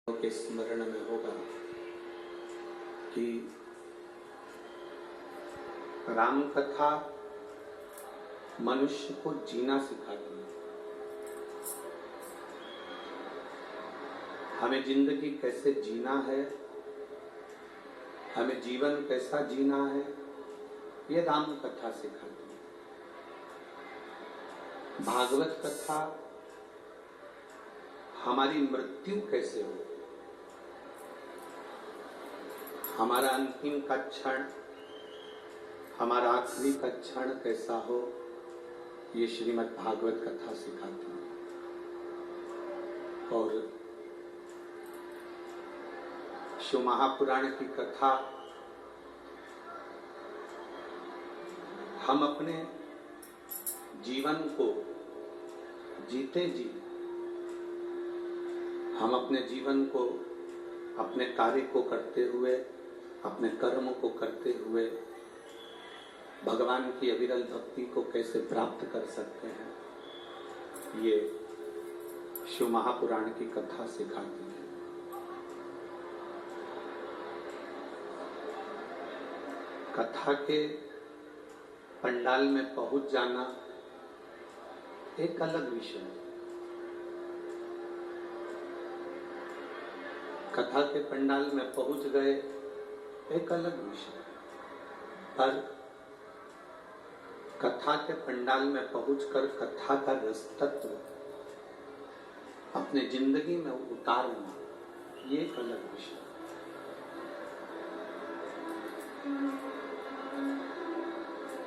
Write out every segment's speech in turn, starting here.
के स्मरण में होगा कि राम कथा मनुष्य को जीना सिखाती है। हमें जिंदगी कैसे जीना है, हमें जीवन कैसा जीना है, ये राम कथा सिखाती है। भागवत कथा हमारी मृत्यु कैसे हो, हमारा अंतिम का क्षण, हमारा आखिरी का क्षण कैसा हो, ये श्रीमद् भागवत कथा सिखाती है। और शिव महापुराण की कथा हम अपने जीवन को जीते जी, हम अपने जीवन को, अपने कार्य को करते हुए, अपने कर्म को करते हुए भगवान की अविरल भक्ति को कैसे प्राप्त कर सकते हैं, ये शिव महापुराण की कथा सिखाती है। कथा के पंडाल में पहुंच जाना एक अलग विषय है। कथा के पंडाल में पहुंच गए एक अलग विषय, पर कथा के पंडाल में पहुंचकर कथा का रस तत्व अपने जिंदगी में उतारना, ये एक अलग विषय।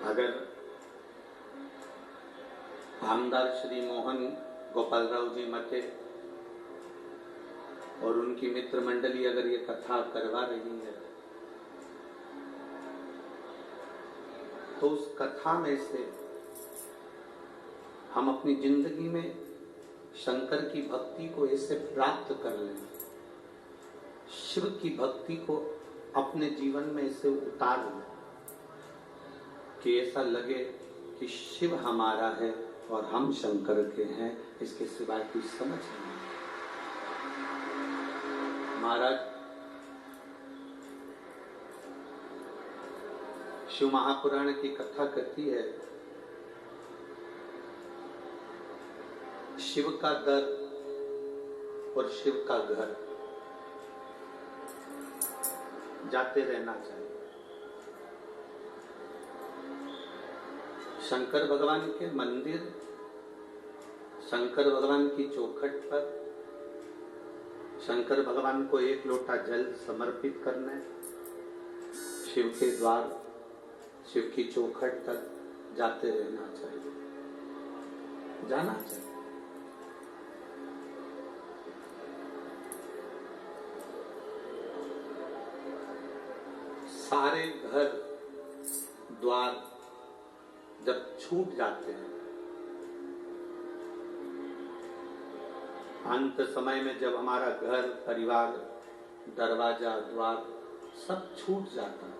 अगर आमदार श्री मोहन गोपालराव जी मते और उनकी मित्र मंडली अगर ये कथा करवा रही है, तो उस कथा में से हम अपनी जिंदगी में शंकर की भक्ति को ऐसे प्राप्त कर लें, शिव की भक्ति को अपने जीवन में ऐसे उतार लें कि ऐसा लगे कि शिव हमारा है और हम शंकर के हैं, इसके सिवाय कुछ समझ नहीं। महाराज शिव महापुराण की कथा कहती है, शिव का दर और शिव का घर जाते रहना चाहिए। शंकर भगवान के मंदिर, शंकर भगवान की चौखट पर शंकर भगवान को एक लोटा जल समर्पित करना, शिव के द्वार, शिव की चौखट तक जाते रहना चाहिए, जाना चाहिए। सारे घर द्वार जब छूट जाते हैं, अंत समय में जब हमारा घर, परिवार, दरवाजा, द्वार सब छूट जाता है,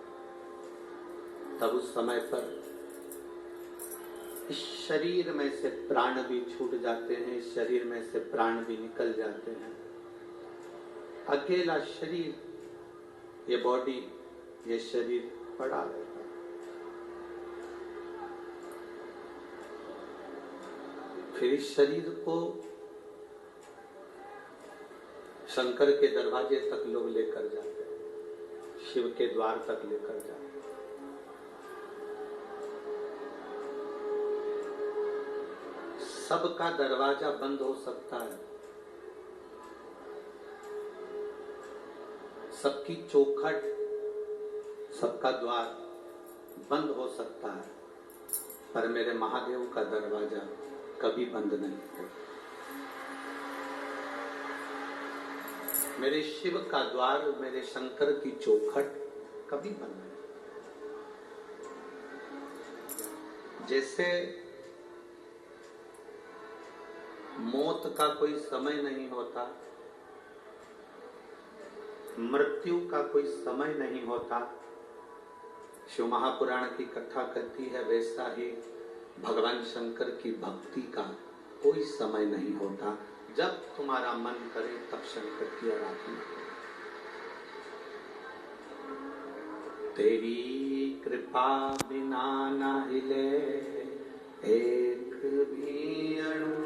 तब उस समय पर इस शरीर में से प्राण भी छूट जाते हैं, इस शरीर में से प्राण भी निकल जाते हैं। अकेला शरीर, ये बॉडी, ये शरीर पड़ा रहता है। फिर इस शरीर को शंकर के दरवाजे तक लोग लेकर जाते हैं, शिव के द्वार तक लेकर जाते हैं। सबका दरवाजा बंद हो सकता है, सबकी चौखट, सबका द्वार बंद हो सकता है, पर मेरे महादेव का दरवाजा कभी बंद नहीं होगा। मेरे शिव का द्वार, मेरे शंकर की चौखट कभी बंद नहीं। जैसे मौत का कोई समय नहीं होता, मृत्यु का कोई समय नहीं होता, शिव महापुराण की कथा कहती है, वैसा ही भगवान शंकर की भक्ति का कोई समय नहीं होता। जब तुम्हारा मन करे तब शंकर की आराधना करो। तेरी कृपा बिना न हिले एक भी अणु,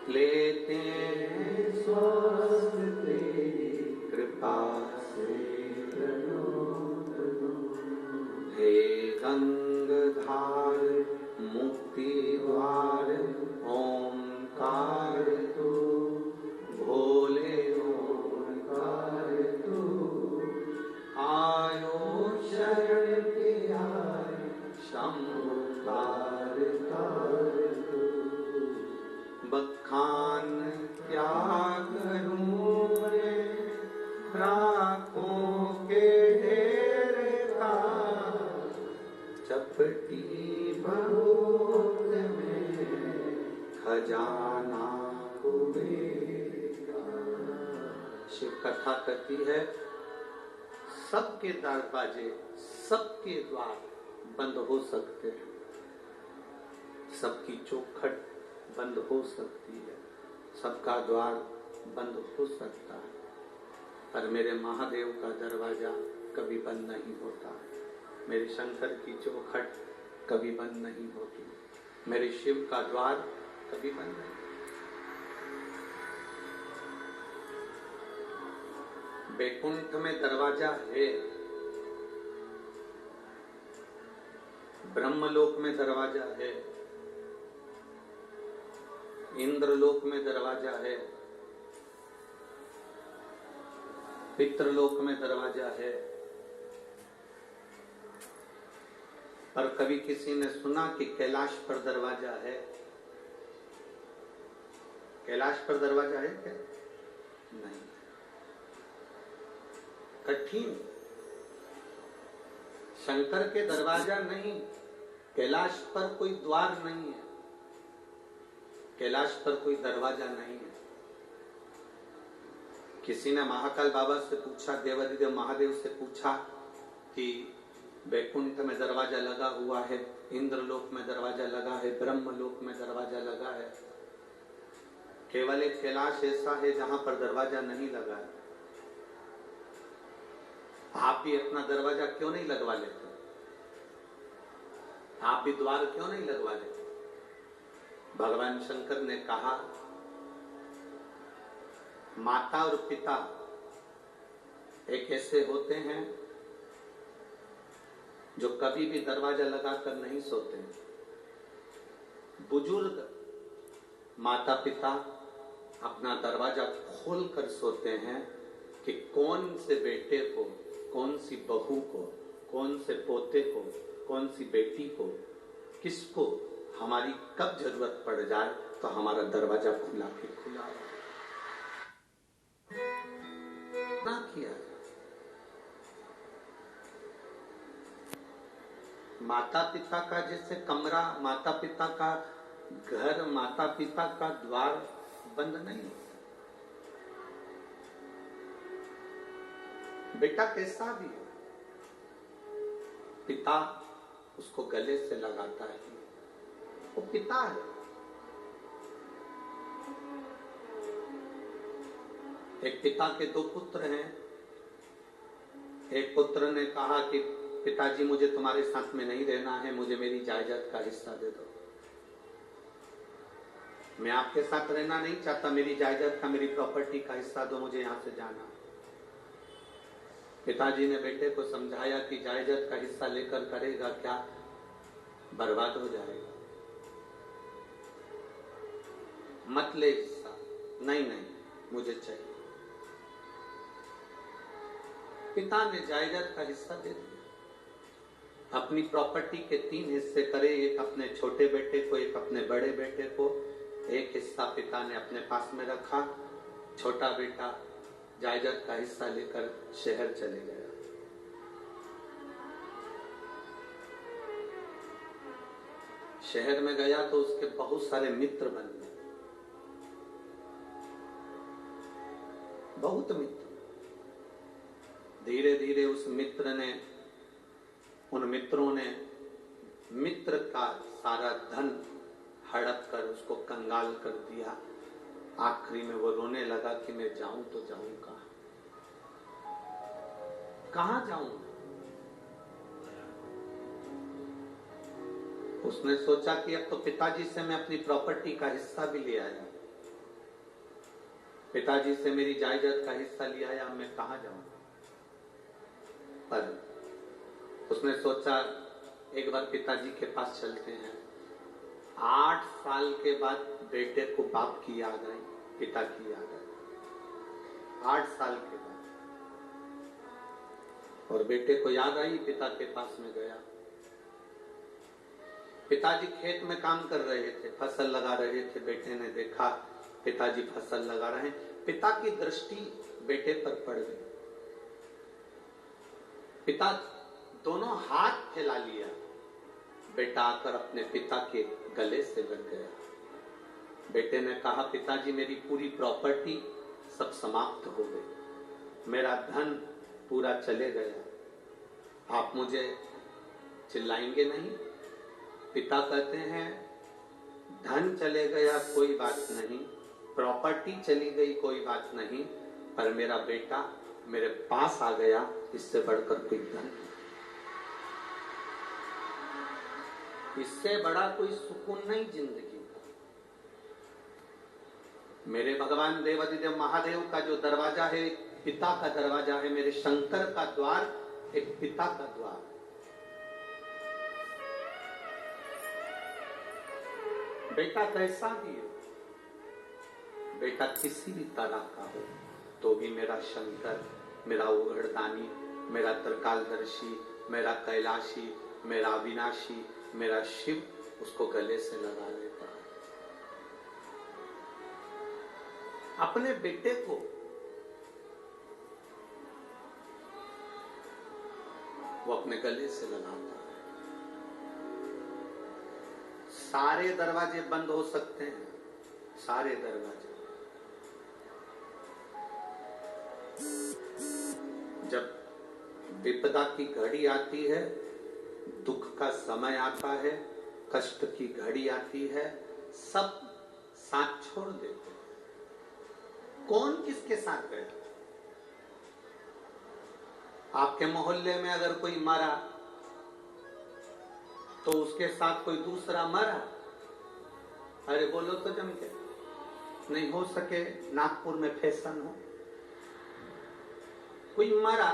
लेते हैं श्वास तेरी कृपा से तनो तनो। हे गंगाधार मुक्ति द्वार ओंकार तू, भोले ओंकार तू, आयो शरण तिहारी शंभु तार तार तू। बखान क्या करूं मैं राखों के ढेर का, चपटी बहुत में खजाना कुबेर का। शिव कथा कहती है सबके दरवाजे, सबके द्वार बंद हो सकते हैं, सबकी चौखट बंद हो सकती है, सबका द्वार बंद हो सकता है, पर मेरे महादेव का दरवाजा कभी बंद नहीं होता। मेरे शंकर की चौखट कभी बंद नहीं होती, मेरे शिव का द्वार कभी बंद नहीं। बैकुंठ में दरवाजा है, ब्रह्मलोक में दरवाजा है, इंद्रलोक में दरवाजा है, पितृलोक में दरवाजा है। पर कभी किसी ने सुना कि कैलाश पर दरवाजा है? कैलाश पर दरवाजा है क्या? नहीं। कठिन, शंकर के दरवाजा नहीं, कैलाश पर कोई द्वार नहीं है, कैलाश पर कोई दरवाजा नहीं है। किसी ने महाकाल बाबा से पूछा, देवाधिदेव महादेव से पूछा कि बैकुंठ में दरवाजा लगा हुआ है, इंद्रलोक में दरवाजा लगा है, ब्रह्मलोक में दरवाजा लगा है, केवल एक कैलाश ऐसा है जहां पर दरवाजा नहीं लगा है। आप भी अपना दरवाजा क्यों नहीं लगवा लेते? आप भी द्वार क्यों नहीं लगवा लेते? भगवान शंकर ने कहा माता और पिता एक ऐसे होते हैं जो कभी भी दरवाजा लगाकर नहीं सोते। बुजुर्ग माता पिता अपना दरवाजा खोल कर सोते हैं कि कौन से बेटे को, कौन सी बहू को, कौन से पोते को, कौन सी बेटी को, किसको हमारी कब जरूरत पड़ जाए तो हमारा दरवाजा खुला के खुला ना किया। माता पिता का जैसे कमरा, माता पिता का घर, माता पिता का द्वार बंद नहीं। बेटा कैसा भी हो, पिता उसको गले से लगाता है, वो पिता है। एक पिता के दो पुत्र हैं। एक पुत्र ने कहा कि पिताजी मुझे तुम्हारे साथ में नहीं रहना है, मुझे मेरी जायदाद का हिस्सा दे दो। मैं आपके साथ रहना नहीं चाहता, मेरी जायदाद का, मेरी प्रॉपर्टी का हिस्सा दो, मुझे यहां से जाना। पिताजी ने बेटे को समझाया कि जायदाद का हिस्सा लेकर करेगा क्या, बर्बाद हो जाएगा, मत ले हिस्सा। नहीं नहीं, मुझे चाहिए। पिता ने जायदाद का हिस्सा दे दिया। अपनी प्रॉपर्टी के 3 हिस्से करे, एक अपने छोटे बेटे को, एक अपने बड़े बेटे को। एक हिस्सा पिता ने अपने पास में रखा। छोटा बेटा जायदाद का हिस्सा लेकर शहर चले गया। शहर में गया तो उसके बहुत सारे मित्र बन गए, बहुत मित्र। धीरे धीरे उस मित्र ने, उन मित्रों ने मित्र का सारा धन हड़प कर उसको कंगाल कर दिया। आखिरी में वो रोने लगा कि मैं जाऊं तो जाऊं कहां जाऊं। उसने सोचा कि अब तो पिताजी से मैं अपनी प्रॉपर्टी का हिस्सा भी ले आया, पिताजी से मेरी जायदाद का हिस्सा लिया है, अब मैं कहां जाऊं। पर उसने सोचा एक बार पिताजी के पास चलते हैं। 8 साल के बाद बेटे को बाप की याद आई, पिता की याद आई। 8 साल के बाद और बेटे को याद आई, पिता के पास में गया। पिताजी खेत में काम कर रहे थे, फसल लगा रहे थे। बेटे ने देखा पिताजी फसल लगा रहे हैं, पिता की दृष्टि बेटे पर पड़ गई। पिता दोनों हाथ फैला लिया, बेटा आकर अपने पिता के गले से लग गया। बेटे ने कहा, पिताजी मेरी पूरी प्रॉपर्टी सब समाप्त हो गई, मेरा धन पूरा चले गया, आप मुझे चिल्लाएंगे नहीं। पिता कहते हैं, धन चले गया कोई बात नहीं, प्रॉपर्टी चली गई कोई बात नहीं, पर मेरा बेटा मेरे पास आ गया, इससे बढ़कर कोई धन नहीं, इससे बड़ा कोई सुकून नहीं जिंदगी का। मेरे भगवान देवाधिदेव महादेव का जो दरवाजा है, पिता का दरवाजा है, मेरे शंकर का द्वार एक पिता का द्वार। बेटा कैसा भी हो, बेटा किसी भी तरह का हो, तो भी मेरा शंकर, मेरा उघड़दानी, मेरा त्रिकालदर्शी, मेरा कैलाशी, मेरा अविनाशी, मेरा शिव उसको गले से लगा लेता है। अपने बेटे को वो अपने गले से लगाता है। सारे दरवाजे बंद हो सकते हैं, सारे दरवाजे। जब विपदा की घड़ी आती है, दुख का समय आता है, कष्ट की घड़ी आती है, सब साथ छोड़ देते हैं। कौन किसके साथ गया? आपके मोहल्ले में अगर कोई मरा तो उसके साथ कोई दूसरा मरा, अरे बोलो तो जम के, नहीं हो सके नागपुर में फैशन हो, कोई मरा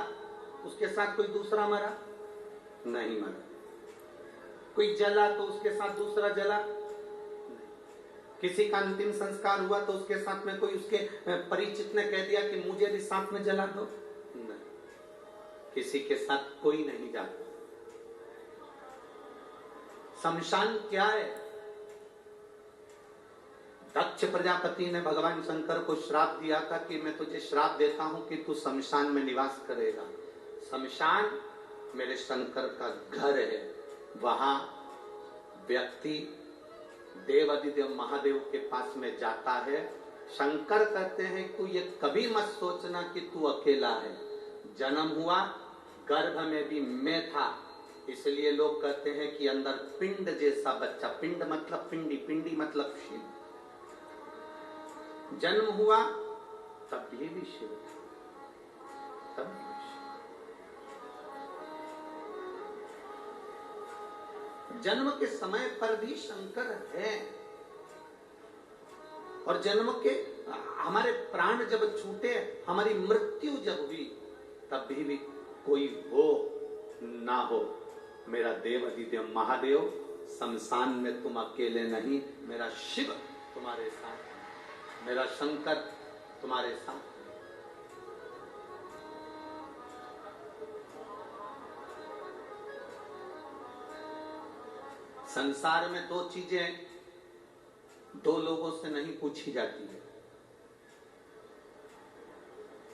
उसके साथ कोई दूसरा मरा, नहीं मरा। कोई जला तो उसके साथ दूसरा जला, किसी का अंतिम संस्कार हुआ तो उसके साथ में कोई उसके परिचित ने कह दिया कि मुझे भी साथ में जला दो, नहीं, किसी के साथ कोई नहीं जाता। शमशान क्या है? दक्ष प्रजापति ने भगवान शंकर को श्राप दिया था कि मैं तुझे श्राप देता हूं कि तू शमशान में निवास करेगा। शमशान मेरे शंकर का घर है, वहां व्यक्ति देवाधिदेव महादेव के पास में जाता है। शंकर कहते हैं तू ये कभी मत सोचना कि तू अकेला है, जन्म हुआ गर्भ में भी मैं था, इसलिए लोग कहते हैं कि अंदर पिंड जैसा बच्चा, पिंड मतलब पिंडी, पिंडी मतलब शिव, जन्म हुआ तब भी शिव था, तब भी जन्म के समय पर भी शंकर है, और जन्म के हमारे प्राण जब छूटे, हमारी मृत्यु जब हुई, तब भी कोई हो ना हो, मेरा देव अधिदेव महादेव शमशान में तुम अकेले नहीं, मेरा शिव तुम्हारे साथ, मेरा शंकर तुम्हारे साथ। संसार में दो चीजें दो लोगों से नहीं पूछी जाती है।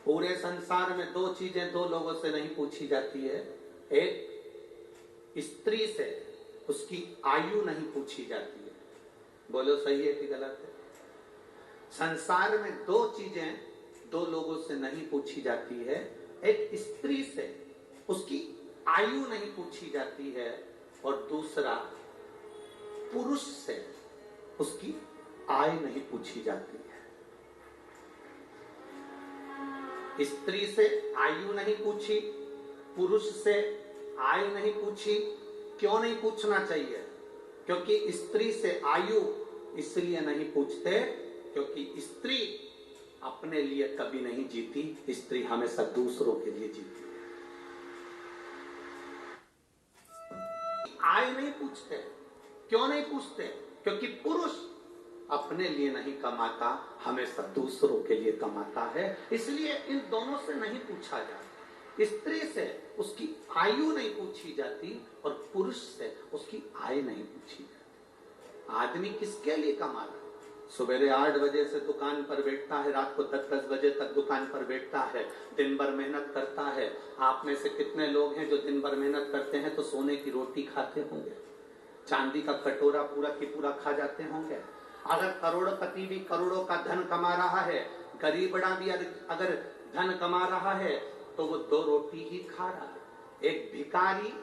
पूरे संसार में दो चीजें दो लोगों से नहीं पूछी जाती है। एक, स्त्री से उसकी आयु नहीं पूछी जाती है। बोलो सही है कि गलत है? संसार में दो चीजें दो लोगों से नहीं पूछी जाती है। एक, स्त्री से उसकी आयु नहीं पूछी जाती है, और दूसरा, पुरुष से उसकी आय नहीं पूछी जाती है। स्त्री से आयु नहीं पूछी, पुरुष से आयु नहीं पूछी। क्यों नहीं पूछना चाहिए? क्योंकि स्त्री से आयु इसलिए नहीं पूछते क्योंकि स्त्री अपने लिए कभी नहीं जीती, स्त्री हमेशा दूसरों के लिए जीती। आयु नहीं पूछते। क्यों नहीं पूछते? क्योंकि पुरुष अपने लिए नहीं कमाता, हमेशा दूसरों के लिए कमाता है, इसलिए इन दोनों से नहीं पूछा जाता। स्त्री से उसकी आयु नहीं पूछी जाती और पुरुष से उसकी आय नहीं पूछी जाती। आदमी किसके लिए कमा रहा है? सुबह 8 बजे से दुकान पर बैठता है, रात को 10-10 बजे तक दुकान पर बैठता है, दिन भर मेहनत करता है। आप में से कितने लोग हैं जो दिन भर मेहनत करते हैं तो सोने की रोटी खाते होंगे, चांदी का कटोरा पूरा की पूरा खा जाते होंगे? अगर करोड़पति भी करोड़ों का धन कमा रहा है, गरीबड़ा भी अगर धन कमा रहा है तो वो 2 रोटी ही खा रहा है। एक भिखारी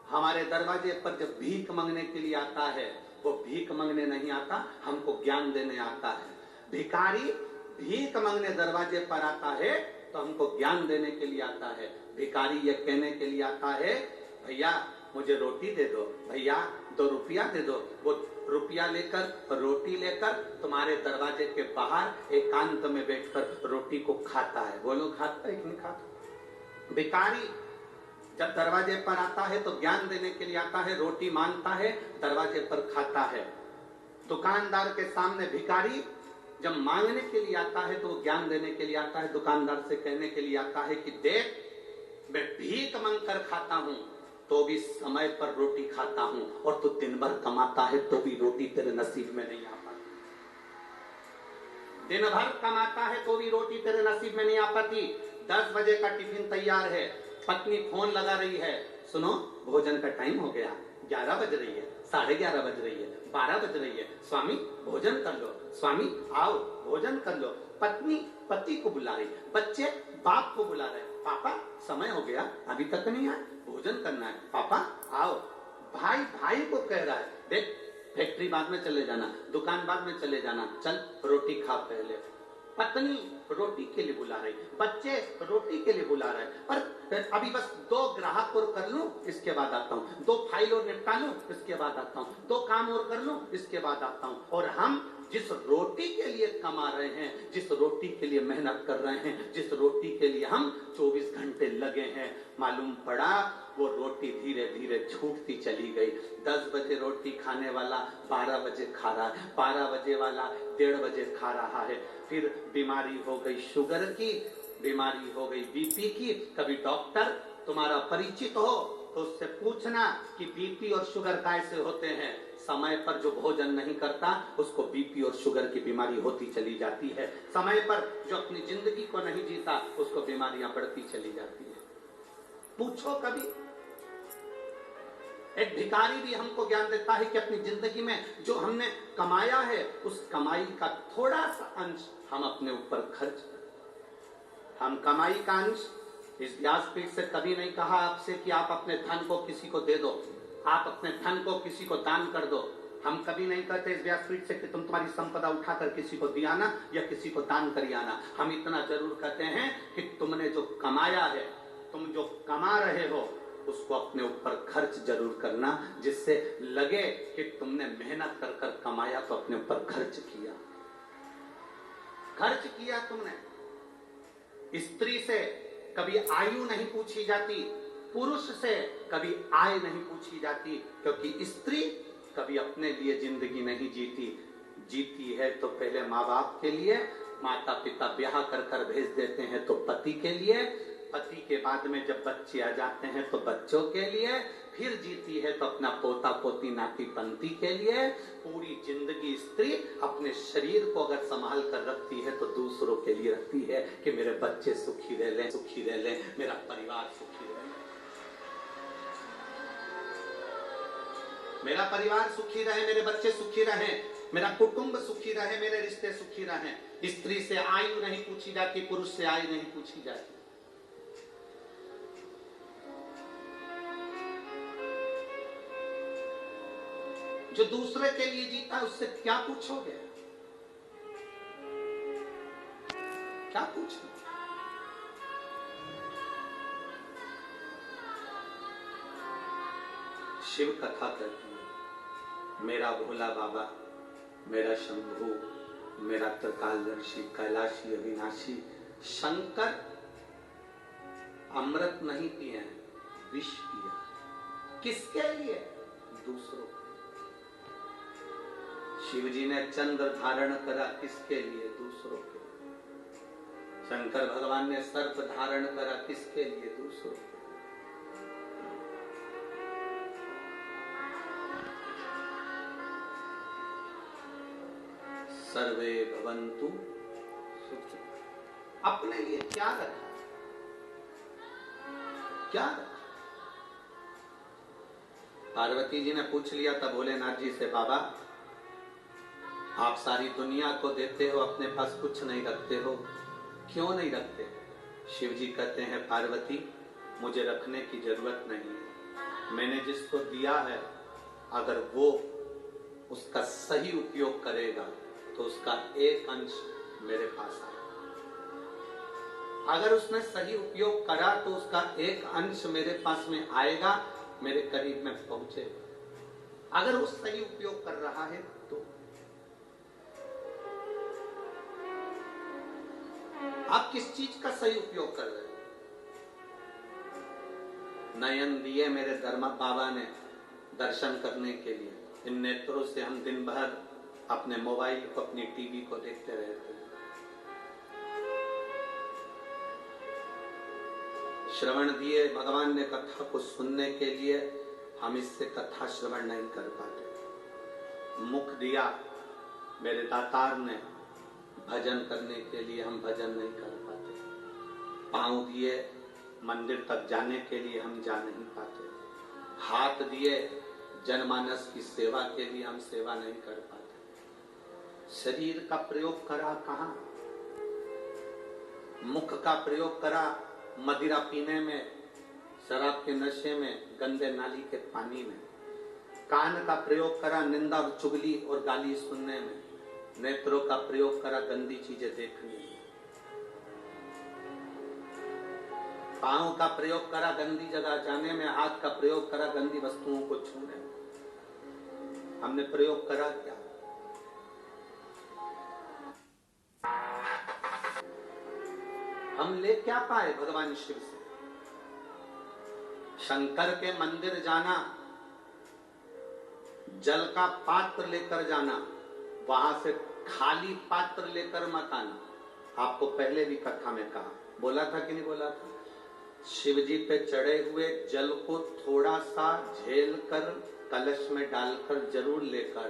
हमारे दरवाजे पर जब भीख मांगने के लिए आता है, वो भीख मांगने नहीं आता, हमको ज्ञान देने आता है। भिखारी भीख मांगने दरवाजे पर आता है तो हमको ज्ञान देने के लिए आता है। भिखारी ये कहने के लिए आता है, भैया मुझे रोटी दे दो, भैया 2 रुपया दे दो। वो रुपया लेकर, रोटी लेकर तुम्हारे दरवाजे के बाहर एकांत में बैठकर रोटी को खाता है। बोलो खाता है कि नहीं खाता? भिखारी जब दरवाजे पर आता है तो ज्ञान देने के लिए आता है, रोटी मांगता है, दरवाजे पर खाता है। दुकानदार के सामने भिखारी जब मांगने के लिए आता है तो वो ज्ञान देने के लिए आता है, दुकानदार से कहने के लिए आता है कि देख मैं भीख मांग कर खाता हूं तो भी समय पर रोटी खाता हूं, और तू दिन भर कमाता है तो भी रोटी तेरे नसीब में नहीं आ पाती। दिन भर कमाता है तो भी रोटी तेरे नसीब में नहीं आ पाती। 10 बजे का टिफिन तैयार है, पत्नी फोन लगा रही है, सुनो भोजन का टाइम हो गया, 11 बज रही है, 11:30 बज रही है, 12 बज रही है, स्वामी भोजन कर लो, स्वामी आओ भोजन कर लो। पत्नी पति को बुला रही, बच्चे बाप को बुला रहे, पापा समय हो गया अभी तक नहीं आए, भोजन करना है, पापा आओ। भाई भाई को कह रहा है, देख फैक्ट्री बाद में चले जाना, दुकान बाद में चले जाना, चल रोटी खा पहले। पत्नी रोटी के लिए बुला रही, बच्चे रोटी के लिए बुला रहे, पर अभी बस 2 ग्राहक और कर लूं इसके बाद आता हूं, 2 फाइल और निपटा लूं इसके बाद आता हूं, 2 काम और कर लूं इसके बाद आता हूं। और हम जिस रोटी के लिए कमा रहे हैं, जिस रोटी के लिए मेहनत कर रहे हैं, जिस रोटी के लिए हम 24 घंटे लगे हैं, मालूम पड़ा वो रोटी धीरे धीरे छूटती चली गई। 10 बजे रोटी खाने वाला 12 बजे खा रहा है, 12 बजे वाला 1:30 बजे खा रहा है। फिर बीमारी हो गई शुगर की, बीमारी हो गई बीपी की। कभी डॉक्टर तुम्हारा परिचित हो तो उससे पूछना कि बीपी और शुगर कैसे होते हैं। समय पर जो भोजन नहीं करता उसको बीपी और शुगर की बीमारी होती चली जाती है। समय पर जो अपनी जिंदगी को नहीं जीता उसको बीमारियां बढ़ती चली जाती है। पूछो कभी। एक भिखारी भी हमको ज्ञान देता है कि अपनी जिंदगी में जो हमने कमाया है उस कमाई का थोड़ा सा अंश हम अपने ऊपर खर्च करें। हम कमाई का अंश, इस व्यासपीठ से कभी नहीं कहा आपसे कि आप अपने धन को किसी को दे दो, आप अपने धन को किसी को दान कर दो। हम कभी नहीं कहते इस व्यासपीठ से कि तुम तुम्हारी संपदा उठाकर किसी को दियाना या किसी को दान करियाना। हम इतना जरूर कहते हैं कि तुमने जो कमाया है, तुम जो कमा रहे हो उसको अपने ऊपर खर्च जरूर करना, जिससे लगे कि तुमने मेहनत कर कर कमाया तो अपने ऊपर खर्च किया। खर्च किया तुमने। स्त्री से कभी आयु नहीं पूछी जाती, पुरुष से कभी आय नहीं पूछी जाती, क्योंकि स्त्री कभी अपने लिए जिंदगी नहीं जीती। जीती है तो पहले माँ बाप के लिए, माता पिता ब्याह कर कर भेज देते हैं तो पति के लिए, पति के बाद में जब बच्चे आ जाते हैं तो बच्चों के लिए, फिर जीती है तो अपना पोता पोती नाती पंती के लिए। पूरी जिंदगी स्त्री अपने शरीर को अगर संभाल कर रखती है तो दूसरों के लिए रखती है कि मेरे बच्चे सुखी रह लें, सुखी रह लें, मेरा परिवार सुखी रह ले, मेरा परिवार सुखी रहे, मेरे बच्चे सुखी रहे, मेरा कुटुंब सुखी रहे, मेरे रिश्ते सुखी रहे। स्त्री से आयु नहीं पूछी जाती, पुरुष से आयु नहीं पूछी जाती। जो दूसरे के लिए जीता है उससे क्या पूछोगे? क्या पूछोगे? शिव कथा करती है, मेरा भोला बाबा, मेरा शंभू, मेरा त्रिकालदर्शी, कैलाशी, अविनाशी। शंकर अमृत नहीं पिए हैं, विष पिया। किसके लिए? दूसरों के। शिव जी ने चंद्र धारण करा, किसके लिए? दूसरों के। शंकर भगवान ने सर्प धारण करा, किसके लिए? दूसरों के। सर्वे भवन्तु सुखिनः। अपने लिए क्या रखा? क्या रखा? पार्वती जी ने पूछ लिया था भोलेनाथ जी से, बाबा आप सारी दुनिया को देते हो, अपने पास कुछ नहीं रखते हो, क्यों नहीं रखते? शिव जी कहते हैं, पार्वती मुझे रखने की जरूरत नहीं है। मैंने जिसको दिया है, अगर वो उसका सही उपयोग करेगा तो उसका एक अंश मेरे पास आएगा। अगर उसने सही उपयोग करा तो उसका एक अंश मेरे पास में आएगा, मेरे करीब में पहुंचेगा। अगर वो सही उपयोग कर रहा है तो। आप किस चीज का सही उपयोग कर रहे हो? नयन दिए मेरे धर्म बाबा ने दर्शन करने के लिए। इन नेत्रों से हम दिन भर अपने मोबाइल को, अपनी टीवी को देखते रहते हैं। श्रवण दिए भगवान ने कथा को सुनने के लिए, हम इससे कथा श्रवण नहीं कर पाते। मुख दिया मेरे दातार ने भजन करने के लिए, हम भजन नहीं कर पाते। पांव दिए मंदिर तक जाने के लिए, हम जा नहीं पाते। हाथ दिए जनमानस की सेवा के लिए, हम सेवा नहीं कर पाते। शरीर का प्रयोग करा कहां? मुख का प्रयोग करा मदिरा पीने में, शराब के नशे में, गंदे नाली के पानी में। कान का प्रयोग करा निंदा, चुगली और गाली सुनने में। नेत्रों का प्रयोग करा गंदी चीजें देखने में। पांव का प्रयोग करा गंदी जगह जाने में। हाथ का प्रयोग करा गंदी वस्तुओं को छूने में। हमने प्रयोग करा क्या? हम ले क्या पाए भगवान शिव से? शंकर के मंदिर जाना, जल का पात्र लेकर जाना, वहां से खाली पात्र लेकर मत आना। आपको पहले भी कथा में कहा, बोला था कि नहीं बोला था? शिव जी पे चढ़े हुए जल को थोड़ा सा झेल कर कलश में डालकर जरूर लेकर